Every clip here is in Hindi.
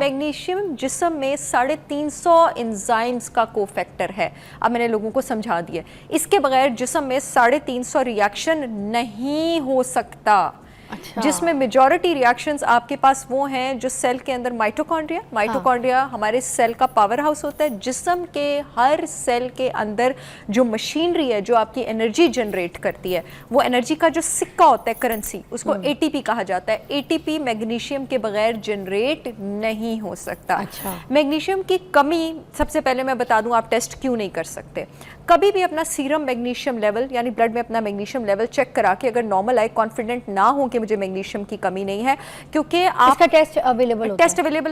मैग्नीशियम जिस्म में 350 एंजाइम्स का कोफैक्टर है। अब मैंने लोगों को समझा दिया, इसके बगैर जिस्म में 350 रिएक्शन नहीं हो सकता। अच्छा। जिसमें मेजॉरिटी रिएक्शंस आपके पास वो हैं जो सेल के अंदर माइटोकॉन्ड्रिया हमारे सेल का पावर हाउस होता है। जिस्म के हर सेल के अंदर जो मशीनरी है जो आपकी एनर्जी जनरेट करती है, वो एनर्जी का जो सिक्का होता है, करेंसी, उसको एटीपी कहा जाता है। एटीपी मैग्नीशियम के बगैर जनरेट नहीं हो सकता। अच्छा। मैग्नीशियम की कमी, सबसे पहले मैं बता दूं आप टेस्ट क्यों नहीं कर सकते। कभी भी अपना सीरम मैग्नीशियम लेवल यानी ब्लड में अपना मैग्नीशियम लेवल चेक करा के अगर नॉर्मल आए, कॉन्फिडेंट ना हो कि मुझे मैग्नीशियम की कमी नहीं है, क्योंकि इसका टेस्ट अवेलेबल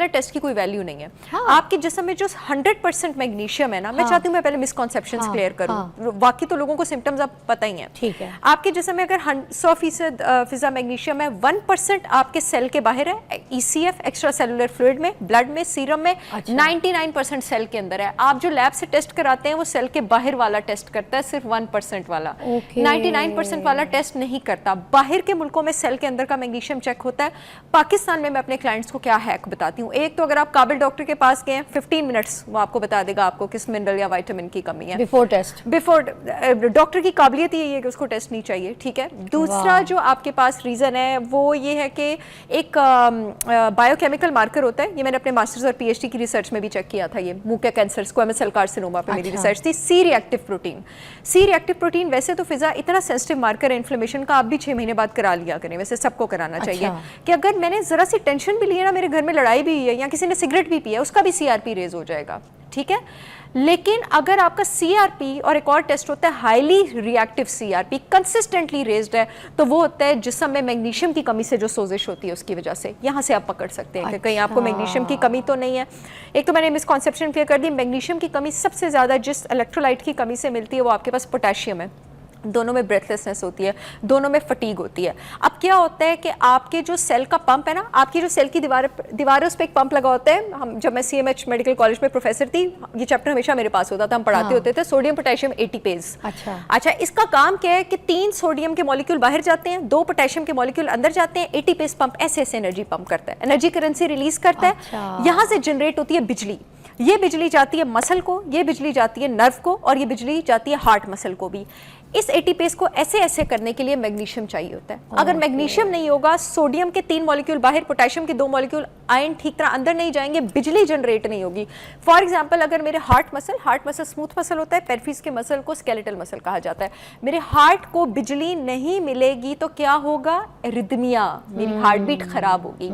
है, टेस्ट की कोई वैल्यू नहीं है। हाँ। आपके जिस्म में जो 100% मैग्नीशियम है ना, मैं चाहती हूँ मैं पहले मिसकॉन्सेप्शंस क्लियर करूँ। बाकी तो लोगों को सिम्टम्स आप पता ही है। ठीक है। आपके जिस्म में अगर 100% फिजा मैग्नीशियम है, 1% आपके सेल के बाहर है, ECF एक्स्ट्रा सेलुलर फ्लूइड में, ब्लड में, सीरम में। 99% सेल के अंदर है। आप जो लैब से टेस्ट कराते हैं वो सेल के बाहर वाला टेस्ट करता है, सिर्फ 1% वाला। 99% वाला टेस्ट नहीं करता। बाहर के मुल्कों में सेल के अंदर का मैग्नीशियम चेक होता है। पाकिस्तान में मैं अपने क्लाइंट्स को क्या हैक बताती हूँ। एक तो अगर आप काबिल डॉक्टर के पास गए 15 मिनट्स, वो आपको बता देगा आपको किस मिनरल या विटामिन की कमी है। बिफोर डॉक्टर की काबिलियत ही है कि उसको टेस्ट नहीं चाहिए, ठीक है। दूसरा जो आपके पास रीजन है वो ये है कि एक बायोकेमिकल मार्कर होता है। ये मैंने अपने मास्टर्स और PhD की रिसर्च में भी चेक किया था। ये मुंह के कैंसर, स्क्वैमस सेल कार्सिनोमा पे मेरी रिसर्च थी। सी रिएक्टिव प्रोटीन वैसे तो फिजा इतना सेंसिटिव मार्कर है इन्फ्लेमेशन का, आप भी 6 महीने बाद करा लिया करें, वैसे सबको कराना चाहिए। कि अगर मैंने जरा सी टेंशन भी ली है ना, मेरे घर में लड़ाई भी हुई है या किसी ने सिगरेट भी पिया, उसका भी CRP रेज हो जाएगा, ठीक है। लेकिन अगर आपका CRP और एक और टेस्ट होता है highly reactive CRP consistently raised है, तो वो होता है जिस्म में मैग्नीशियम की कमी से जो सोजिश होती है उसकी वजह से। यहाँ से आप पकड़ सकते हैं कि कहीं आपको मैग्नीशियम की कमी तो नहीं है। एक तो मैंने मिसकॉन्सेप्शन क्लियर कर दी, मैग्नीशियम की कमी सबसे ज़्यादा जिस इलेक्ट्रोलाइट की कमी से मिलती है वो आपके पास पोटेशियम है। दोनों में ब्रेथलेसनेस होती है, दोनों में फटीग होती है। अब क्या होता है कि आपके जो सेल का पंप है ना, आपकी जो सेल की दीवार उस पर एक पंप लगा होता है। हम जब मैं CMH मेडिकल कॉलेज में प्रोफेसर थी, ये चैप्टर हमेशा मेरे पास होता था, हम पढ़ाते होते थे सोडियम पोटेशियम एटीपेज। अच्छा, इसका काम क्या है कि 3 सोडियम के मॉलिक्यूल बाहर जाते हैं, 2 पोटेशियम के मॉलिक्यूल अंदर जाते हैं। एटीपेज पंप ऐसे ऐसे एनर्जी पंप करता है, एनर्जी करेंसी रिलीज करता है। यहाँ से जनरेट होती है बिजली। ये बिजली जाती है मसल को, ये बिजली जाती है नर्व को, और ये बिजली जाती है हार्ट मसल को भी। इस एटीपेज को ऐसे ऐसे करने के लिए मैग्नीशियम चाहिए होता है। अगर मैग्नीशियम नहीं होगा, सोडियम के 3 मॉलिक्यूल बाहर, पोटेशियम के 2 मॉलिक्यूल आयन ठीक तरह अंदर नहीं जाएंगे, बिजली जनरेट नहीं होगी। फॉर एग्जांपल, अगर मेरे हार्ट मसल स्मूथ मसल होता है, पेरिफेरस के मसल को स्केलेटल मसल कहा जाता है, मेरे हार्ट को बिजली नहीं मिलेगी तो क्या होगा? एरिथमिया, मेरी हार्ट बीट खराब होगी।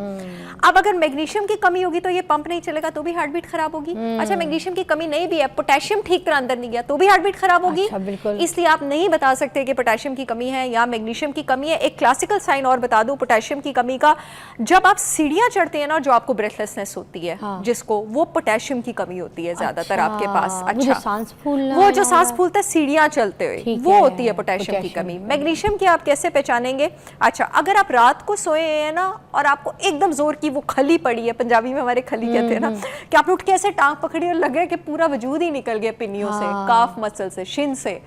अब अगर मैग्नीशियम की कमी होगी तो ये पंप नहीं चलेगा, तो भी हार्ट बीट खराब होगी। अच्छा, मैग्नीशियम की कमी नहीं भी है, पोटेशियम ठीक तरह अंदर नहीं गया, तो भी हार्ट बीट खराब होगी। इसलिए आप नहीं बता सकते कि पोटेशियम की कमी है या मैग्नीशियम की कमी है। एक क्लासिकल साइन और बता दूं पोटेशियम की कमी का, जब आप सीढ़ियां चढ़ते हैं ना, जो आपको ब्रेथलेसनेस होती है, जिसको, वो पोटेशियम की कमी होती है ज्यादातर आपके पास। अच्छा, वो जो सांस फूलता है सीढ़ियां चलते हुए, वो होती है पोटेशियम की कमी। मैग्नीशियम की आप कैसे पहचानेंगे? अच्छा, अगर आप रात को सोए हैं ना और आपको एकदम जोर की वो खली पड़ी है, पंजाबी में हमारे खली कहते हैं ना, कि आपने उठ के ऐसे टांग पकड़ी और लगे कि पूरा वजूद ही निकल गया पिन्नियों से, काफ मसल से, शिन से,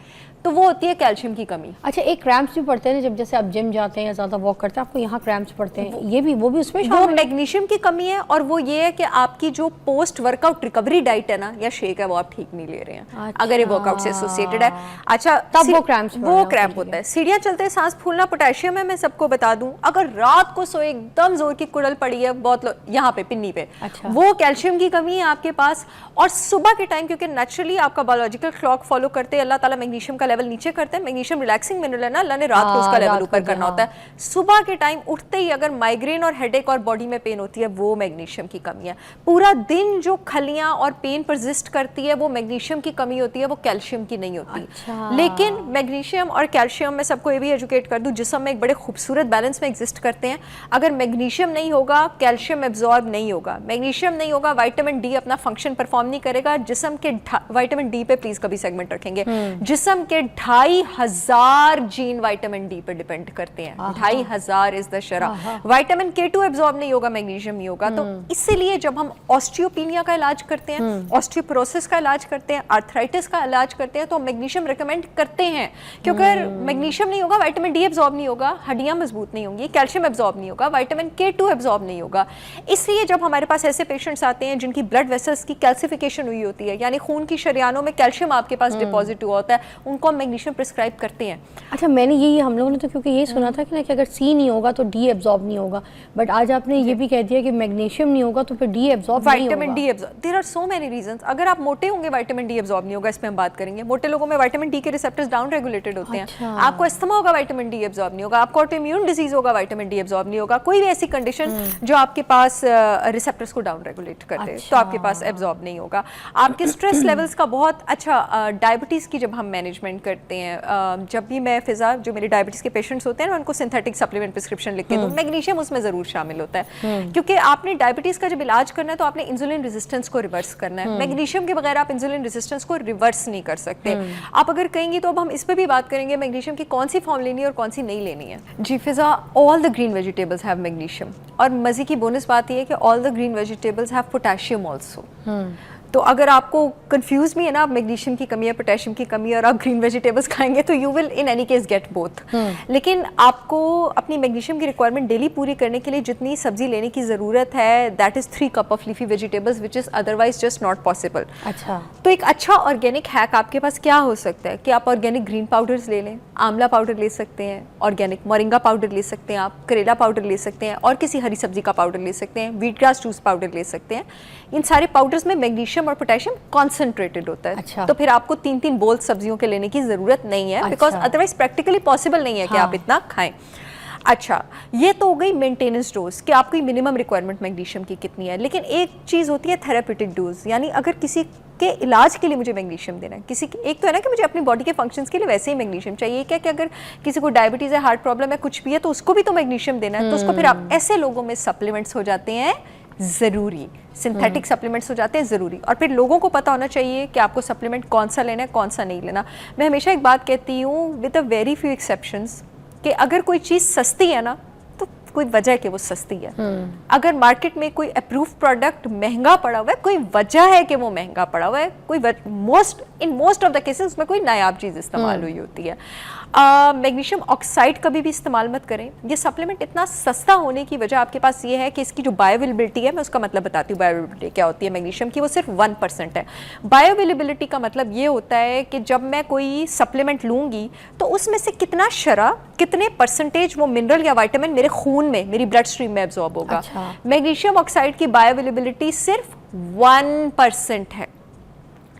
तो वो होती है कैल्शियम की कमी। अच्छा, एक क्रैम्प्स भी पड़ते हैं जब जैसे आप जिम जाते हैं या ज़्यादा वॉक करते हैं, आपको यहाँ क्रैम्प्स पड़ते हैं, ये भी वो भी उसमें वो मैग्नीशियम की कमी है। और वो ये है कि आपकी जो पोस्ट वर्कआउट रिकवरी डाइट है ना या शेक है, वो आप ठीक नहीं ले रहे हैं। अच्छा, अगर ये वर्कआउट से एसोसिएटेड है, अच्छा, तब वो क्रैम्प होता है। सीढ़ियाँ चलते सांस फूलना पोटेशियम है, मैं सबको बता दूं। अगर रात को सोए एकदम जोर की कुड़ल पड़ी है बहुत यहाँ पे पिन्नी पे, वो कैल्शियम की कमी है आपके पास। और सुबह के टाइम, क्योंकि नेचुरली आपका बायोलॉजिकल क्लॉक फॉलो करते अल्लाह ताला मैग्नीशियम का लेवल नीचे करते हैं। मैग्नीशियम रिलैक्सिंग मिनरल है ना, अल्लाह ने रात को उसका लेवल ऊपर करना होता है। सुबह के टाइम उठते ही अगर माइग्रेन और हेडेक और बॉडी में पेन होती है, वो मैग्नीशियम की कमी है। पूरा दिन जो खलियां और पेन परसिस्ट करती है, वो मैग्नीशियम की कमी होती है, वो कैल्शियम की नहीं होती। अच्छा। लेकिन मैग्नीशियम और कैल्शियम, मैं सबको ये भी एजुकेट कर दूं, जिस्म में एक बड़े खूबसूरत बैलेंस में एग्जिस्ट करते हैं। अगर मैग्नीशियम नहीं होगा, कैल्शियम एब्जॉर्ब नहीं होगा। मैग्नीशियम नहीं होगा, विटामिन डी अपना फंक्शन परफॉर्म नहीं करेगा। जिस्म के विटामिन डी पे प्लीज कभी सेगमेंट रखेंगे। जिस्म के के 2500 जीन विटामिन डी पर डिपेंड करते हैं। 2500 इज द शरा। विटामिन K2 एब्जॉर्ब नहीं होगा, मैग्नीशियम नहीं होगा। तो इसीलिए जब हम ऑस्टियोपीनिया का इलाज करते हैं, ऑस्टियोपोरोसिस का इलाज करते हैं, आर्थराइटिस का इलाज करते हैं, तो हम मैग्नीशियम रिकमेंड करते हैं। क्योंकि अगर मैग्नीशियम नहीं होगा, विटामिन डी एब्जॉर्ब नहीं होगा, हड्डियां मजबूत नहीं होंगी, कैल्शियम एब्जॉर्ब नहीं होगा, विटामिन K2 एब्जॉर्ब नहीं होगा। इसलिए जब हमारे पास ऐसे पेशेंट्स आते हैं जिनकी ब्लड वेसल्स की कैल्सिफिकेशन हुई होती है, यानी खून की शरियानों में कैल्शियम आपके पास डिपॉजिट हुआ होता है, उनको हम मैग्नीशियम प्रिस्क्राइब करते हैं। अच्छा, मैंने यही हम लोगों ने तो क्योंकि यही सुना था कि अगर सी नहीं होगा तो डी एब्जॉर्ब नहीं होगा, बट आज आपने ये भी कह दिया कि मैग्नीशियम नहीं होगा तो फिर डी एब्जॉर्ब नहीं होगा। Vitamin D absorb, there are so many reasons. अगर आप मोटे होंगे विटामिन डी एब्जॉर्ब नहीं होगा, इस पे हम बात करेंगे। मोटे लोगों में विटामिन डी के रिसेप्टर्स डाउन रेगुलेटेड होते हैं। आपको अस्थमा होगा, विटामिन डी एब्जॉर्ब नहीं होगा। आपको ऑटोइम्यून डिजीज होगा, विटामिन डी एब्जॉर्ब नहीं होगा। कोई भी ऐसी कंडीशन जो आपके पास रिसेप्टर्स को डाउन रेगुलेट कर दे, तो आपके पास एब्जॉर्ब नहीं होगा। आपके स्ट्रेस लेवल्स का बहुत अच्छा, डायबिटीज़ की जब हम मैनेजमेंट करते हैं, जब भी मैं फिजा, जो मेरे डायबिटीज़ के पेशेंट्स होते हैं ना, उनको सिंथेटिक सप्लीमेंट प्रिस्क्रिप्शन लिखते हैं, तो मैग्नीशियम उसमें ज़रूर शामिल होता है। क्योंकि आपने डायबिटीज़ का जब इलाज करना है तो आपने इंसुलिन रेजिस्टेंस को रिवर्स करना है। मैग्नीशियम के बगैर आप इंसुलिन रेजिस्टेंस को रिवर्स नहीं कर सकते। आप अगर कहेंगी तो अब हम इस पर भी बात करेंगे मैग्नीशियम की कौन सी फॉर्म लेनी है और कौन सी नहीं लेनी है। जी Fiza, all the green vegetables have magnesium, और मज़े की बोनस बात यह है कि all the green vegetables have potassium also. तो अगर आपको कंफ्यूज भी है ना, आप मैग्नीशियम की कमी है, पोटेशियम की कमी है, और आप ग्रीन वेजिटेबल्स खाएंगे, तो you will in any case get both. लेकिन आपको अपनी मैग्नीशियम की रिक्वायरमेंट डेली पूरी करने के लिए जितनी सब्जी लेने की ज़रूरत है, that is 3 cup of leafy vegetables, which is otherwise just not possible. अच्छा, तो एक अच्छा ऑर्गेनिक हैक आपके पास क्या हो सकता है कि आप ऑर्गेनिक ग्रीन पाउडर्स ले लें, आंवला पाउडर ले सकते हैं, ऑर्गेनिक मोरिंगा पाउडर ले सकते हैं, आप करेला पाउडर ले सकते हैं, और किसी हरी सब्जी का पाउडर ले सकते हैं, व्हीट ग्रास जूस पाउडर ले सकते हैं। इन सारे पाउडर्स में मैग्नीशियम और पोटेशियम कॉन्सेंट्रेटेड होता है। अच्छा। तो फिर आपको 3-3 बोल सब्जियों के लेने की जरूरत नहीं है, बिकॉज अदरवाइज प्रैक्टिकली पॉसिबल नहीं है कि आप इतना खाएं। अच्छा, ये तो हो गई मेंटेनेंस डोज कि आपकी मिनिमम रिक्वायरमेंट मैग्नीशियम की कितनी है। लेकिन एक चीज़ होती है थेरेपेटिक डोज, यानी अगर किसी के इलाज के लिए मुझे मैग्नीशियम देना है, किसी एक तो है ना कि मुझे अपनी बॉडी के फंक्शंस के लिए वैसे ही मैग्नीशियम चाहिए, क्या कि अगर किसी को डायबिटीज़ है, हार्ट प्रॉब्लम है, कुछ भी है, तो उसको भी तो मैग्नीशियम देना है। तो उसको फिर आप ऐसे लोगों में सप्लीमेंट्स हो जाते हैं ज़रूरी, सिंथेटिक सप्लीमेंट्स हो जाते हैं ज़रूरी। और फिर लोगों को पता होना चाहिए कि आपको सप्लीमेंट कौन सा लेना है, कौन सा नहीं लेना। मैं हमेशा एक बात कहती हूँ, with a very few exceptions, कि अगर कोई चीज़ सस्ती है ना, तो कोई वजह है कि वो सस्ती है। अगर मार्केट में कोई अप्रूव प्रोडक्ट महंगा पड़ा हुआ है, कोई वजह है कि वो महंगा पड़ा हुआ है, कोई in most of the cases उसमें कोई नायाब चीज़ इस्तेमाल हुई होती है। मैग्नीशियम ऑक्साइड कभी भी इस्तेमाल मत करें। ये सप्लीमेंट इतना सस्ता होने की वजह आपके पास ये है कि इसकी जो बायोअवेलेबिलिटी है, मैं उसका मतलब बताती हूँ बायोअवेलेबिलिटी क्या होती है मैग्नीशियम की, वो सिर्फ 1% है। बायोअवेलेबिलिटी का मतलब ये होता है कि जब मैं कोई सप्लीमेंट लूँगी तो उसमें से कितना शरा, कितने परसेंटेज वो मिनरल या विटामिन मेरे खून में, मेरी ब्लड स्ट्रीम में एब्जॉर्ब होगा। अच्छा। मैग्नीशियम ऑक्साइड की बायोअवेलेबिलिटी सिर्फ 1% है,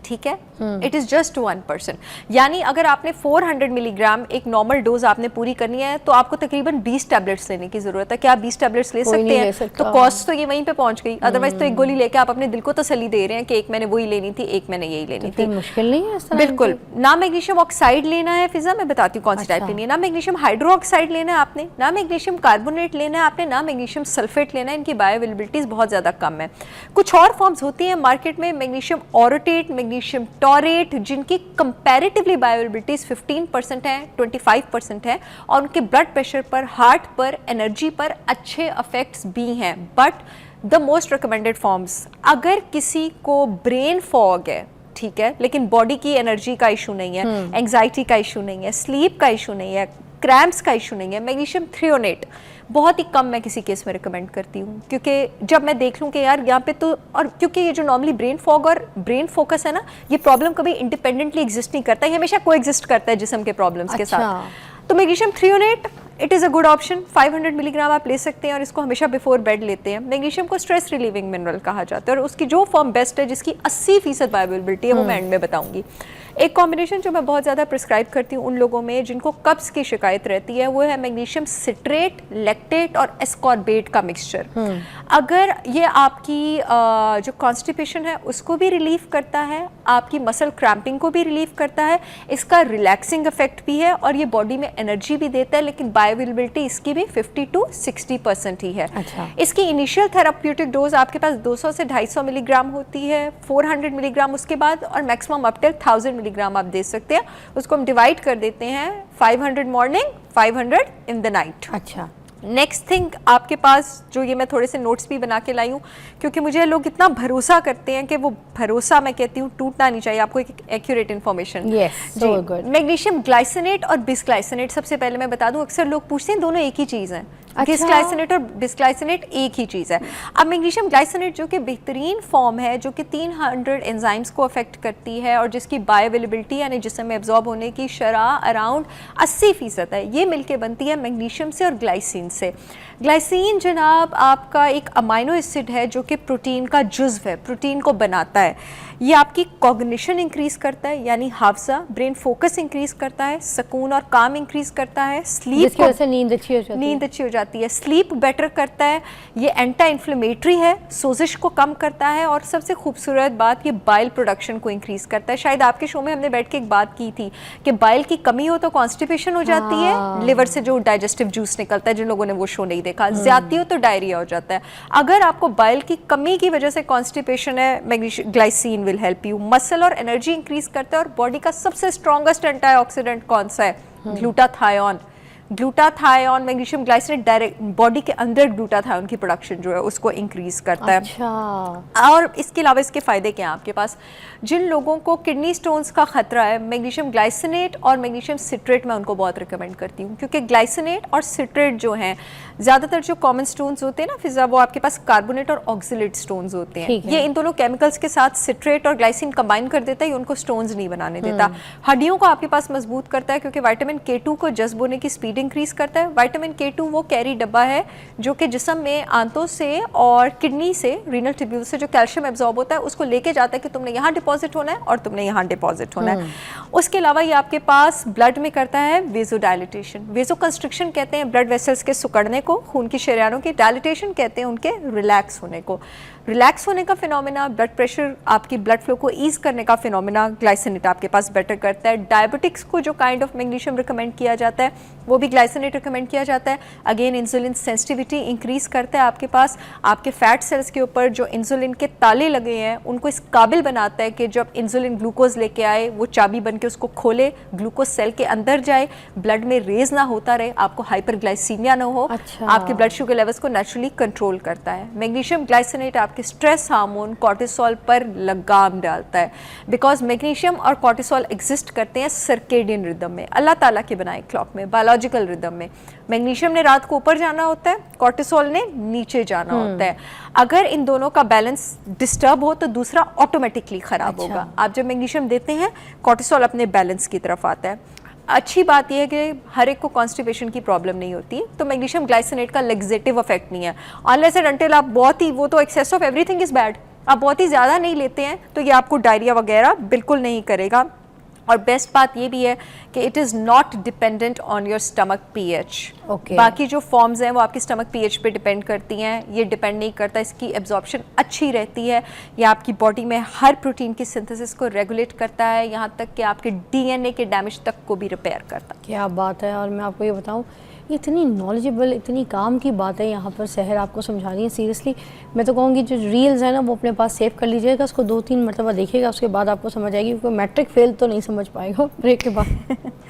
ठीक है, इट इज जस्ट 1%। यानी अगर आपने 400 मिलीग्राम एक नॉर्मल डोज आपने पूरी करनी है, तो आपको तकरीबन 20 टैबलेट्स लेने की जरूरत है। क्या आप 20 टैबलेट्स ले सकते हैं? तो कॉस्ट तो ये वहीं पे पहुंच गई। अदरवाइज तो एक गोली लेके आप अपने दिल को तसल्ली दे रहे हैं कि एक मैंने वही लेनी थी, एक मैंने यही लेनी थी। मुश्किल नहीं है बिल्कुल। ना मैग्नीशियम ऑक्साइड लेना है फिजा, मैं बताती हूँ कौन सी टाइप लेनी है। ना मैग्नीशियम हाइड्रो ऑक्साइड लेना है आपने, ना मैग्नीशियम कार्बोनेट लेना है आपने, ना मैग्नीशियम सल्फेट लेना है। इनकी बायोअवेलेबिलिटीज बहुत ज्यादा कम है। कुछ और फॉर्म्स होती हैं मार्केट में, मैग्नीशियम ऑरोटेट, मैग्नीशियम टॉरेट, जिनकी कंपैरेटिवली बायोअवेलेबिलिटीज 15% है, 25% है, और उनके ब्लड प्रेशर पर, हार्ट पर, एनर्जी पर अच्छे इफेक्ट्स भी हैं। But the most recommended forms, अगर किसी को ब्रेन फॉग है, ठीक है, लेकिन बॉडी की एनर्जी का इशू नहीं है, एंग्जाइटी का इशू नहीं है, स्लीप का इशू नहीं है, क्रैम्प्स का इशू नहीं है, मैग्नीशियम थ्रियोनेट बहुत ही कम मैं किसी केस में रिकमेंड करती हूँ। क्योंकि जब मैं देख लूँ कि यार यहाँ पे तो, और क्योंकि ये जो नॉर्मली ब्रेन फॉग और ब्रेन फोकस है ना, ये प्रॉब्लम कभी इंडिपेंडेंटली एग्जिस्ट नहीं करता है, हमेशा को एग्जिस्ट करता है जिस्म के प्रॉब्लम्स के साथ। तो magnesium threonate it is a good option. 500 milligram आप ले सकते हैं, और इसको हमेशा बिफोर बेड लेते हैं। मैग्नीशियम को स्ट्रेस रिलीविंग मिनरल कहा जाता है, और उसकी जो फॉर्म बेस्ट है, जिसकी 80% बायोअवेलेबिलिटी है, वो मैं एंड में बताऊंगी। एक कॉम्बिनेशन जो मैं बहुत ज़्यादा प्रिस्क्राइब करती हूँ उन लोगों में जिनको कब्ज़ की शिकायत रहती है, वो है मैग्नीशियम सिट्रेट, लैक्टेट और एस्कॉर्बेट का मिक्सचर। अगर ये आपकी जो कॉन्स्टिपेशन है उसको भी रिलीफ करता है, आपकी मसल क्रैम्पिंग को भी रिलीफ करता है, इसका रिलैक्सिंग इफेक्ट भी है, और ये बॉडी में एनर्जी भी देता है। लेकिन बायोअवेलेबिलिटी इसकी भी 50 to 60% ही है। अच्छा। इसकी इनिशियल थेराप्यूटिक डोज आपके पास 200 से 250 मिलीग्राम होती है, 400 मिलीग्राम उसके बाद, और मैक्सिमम अप टिल 1000 मिलीग्राम आप दे सकते हैं, उसको हम डिवाइड कर देते हैं 500 मॉर्निंग 500 इन द नाइट। अच्छा, नेक्स्ट थिंग आपके पास जो ये मैं थोड़े से नोट्स भी बना के लाई हूँ, क्योंकि मुझे लोग इतना भरोसा करते हैं कि वो भरोसा मैं कहती हूँ टूटना नहीं चाहिए, आपको एक accurate information. Yes, so good. Magnesium glycinate और बिस्ग्लाइसिनेट सबसे पहले मैं बता दूं, अक्सर लोग पूछते हैं दोनों एक ही चीज़ है। अच्छा। गिस्ग्लाइसिनेट और बिस्ग्लाइसिनेट एक ही चीज़ है। अब मैग्नीशियम ग्लाइसिनेट जो कि बेहतरीन फॉर्म है, जो कि 300 एंजाइम्स को अफेक्ट करती है और जिसकी बायोअवेलेबिलिटी यानी जिस्म में एब्जॉर्ब होने की शरह अराउंड 80% है, ये मिलके बनती है मैग्नीशियम से और ग्लाइसिन से। ग्लाइसिन जनाब आपका एक अमाइनो एसिड है जो कि प्रोटीन का जुज़्व है, प्रोटीन को बनाता है। ये आपकी कॉग्निशन इंक्रीज करता है, यानी हाफजा ब्रेन फोकस इंक्रीज करता है, सुकून और काम इंक्रीज करता है, स्लीप जिसकी वजह से नींद अच्छी हो जाती है। नींद अच्छी हो जाती है, स्लीप बेटर करता है, ये एंटी इन्फ्लेमेटरी है, सोजिश को कम करता है और सबसे खूबसूरत बात ये बाइल प्रोडक्शन को इंक्रीज करता है। शायद आपके शो में हमने बैठ के एक बात की थी कि बाइल की कमी हो तो कॉन्स्टिपेशन हो जाती है, लिवर से जो डाइजेस्टिव जूस निकलता है, जिन लोगों ने वो शो नहीं देखा, ज्यादती हो तो डायरिया हो जाता है। अगर आपको बाइल की कमी की वजह से कॉन्स्टिपेशन है, magnesium glycine will help you. Muscle और एनर्जी इंक्रीज करता है और बॉडी का सबसे स्ट्रॉन्गेस्ट एंटीऑक्सीडेंट कौन सा है? Glutathione. Glutathione magnesium glycinate direct body के अंदर ग्लूटाथायोन की प्रोडक्शन जो है उसको इंक्रीज करता है। अच्छा। और इसके अलावा इसके फ़ायदे क्या हैं आपके पास? जिन लोगों को किडनी स्टोन्स का ख़तरा है, मैग्नीशियम ग्लाइसिनेट और मैग्नीशियम सिट्रेट मैं उनको बहुत रिकमेंड करती हूँ, क्योंकि ग्लाइसिनेट और सिट्रेट जो हैं, ज़्यादातर जो कॉमन स्टोन्स होते हैं ना फिजा, वो आपके पास कार्बोनेट और ऑक्सिलेट स्टोन्स होते हैं। ये इन दोनों केमिकल्स के साथ सिट्रेट और ग्लाइसिन कंबाइन कर देता है, ये उनको स्टोन्स नहीं बनाने देता। हड्डियों को आपके पास मजबूत करता है, क्योंकि विटामिन K2 को जज्ब होने की स्पीड इंक्रीज करता है। विटामिन K2 वो कैरी डब्बा है जो कि जिस्म में आंतों से और किडनी से, रीनल ट्यूब्यूल से जो कैल्शियम एब्जॉर्ब होता है उसको लेके जाता है कि तुमने यहाँ डिपॉजिट होना है और तुमने यहाँ डिपॉजिट होना है। उसके अलावा ये आपके पास ब्लड में करता है वेजोडाइलेटेशन। वेजो कंस्ट्रिक्शन कहते हैं ब्लड वेसल्स के सिकुड़ने को, खून की शरेयानों की। डायलिटेशन कहते हैं उनके रिलैक्स होने को। रिलैक्स होने का फिनोमेना, ब्लड प्रेशर, आपकी ब्लड फ्लो को ईज करने का फिनोमेना ग्लाइसिनेट आपके पास बेटर करता है। डायबिटिक्स को जो काइंड ऑफ मैग्नीशियम रिकमेंड किया जाता है वो भी ग्लाइसिनेट रिकमेंड किया जाता है। अगेन इंसुलिन सेंसिटिविटी इंक्रीज करता है आपके पास। आपके फैट सेल्स के ऊपर जो इंसुलिन के ताले लगे हैं उनको इस काबिल बनाता है कि जब इंसुलिन ग्लूकोज लेके आए वो चाबी बन के उसको खोले, ग्लूकोज सेल के अंदर जाए, ब्लड में रेज ना होता रहे, आपको हाइपरग्लाइसीमिया ना हो। अच्छा। आपके ब्लड शुगर लेवल्स को नेचुरली कंट्रोल करता है। मैग्नीशियम ग्लाइसिनेट आपके स्ट्रेस हार्मोन कॉर्टिसोल पर लगाम डालता है, बिकॉज मैग्नीशियम और कॉर्टिसोल एग्जिस्ट करते हैं सर्केडियन रिदम में, अल्लाह ताला के बनाए क्लॉक में, बायोलॉजिकल रिदम में। मैग्नीशियम ने रात को ऊपर जाना होता है, कॉर्टिसोल ने नीचे जाना होता है। अगर इन दोनों का बैलेंस डिस्टर्ब हो तो दूसरा ऑटोमेटिकली खराब होगा। आप जब मैग्नीशियम देते हैं कॉर्टिसोल अपने बैलेंस की तरफ आता है। अच्छी बात यह है कि हर एक को कॉन्स्टिपेशन की प्रॉब्लम नहीं होती, तो मैग्नीशियम ग्लाइसिनेट का लेग्जेटिव इफेक्ट नहीं है, अनलेस एंड अनटिल आप बहुत ही, वो तो excess of everything is bad, आप बहुत ही ज़्यादा नहीं लेते हैं तो ये आपको डायरिया वगैरह बिल्कुल नहीं करेगा। और बेस्ट बात ये भी है कि it is not dependent on your stomach pH. बाकी जो फॉर्म्स हैं वो आपकी स्टमक पीएच पे डिपेंड करती हैं, ये डिपेंड नहीं करता। इसकी एब्जॉर्प्शन अच्छी रहती है, ये आपकी बॉडी में हर प्रोटीन की सिंथेसिस को रेगुलेट करता है, यहाँ तक कि आपके डीएनए के डैमेज तक को भी रिपेयर करता है। क्या बात है। और मैं आपको ये बताऊँ, इतनी नॉलेजेबल, इतनी काम की बात है यहाँ पर सहर आपको समझा रही है। सीरियसली मैं तो कहूँगी जो रील्स है ना वो अपने पास सेव कर लीजिएगा, उसको 2-3 मरतबा देखिएगा, उसके बाद आपको समझ आएगी, क्योंकि मैट्रिक फेल तो नहीं समझ पाएगा ब्रेक के बाद।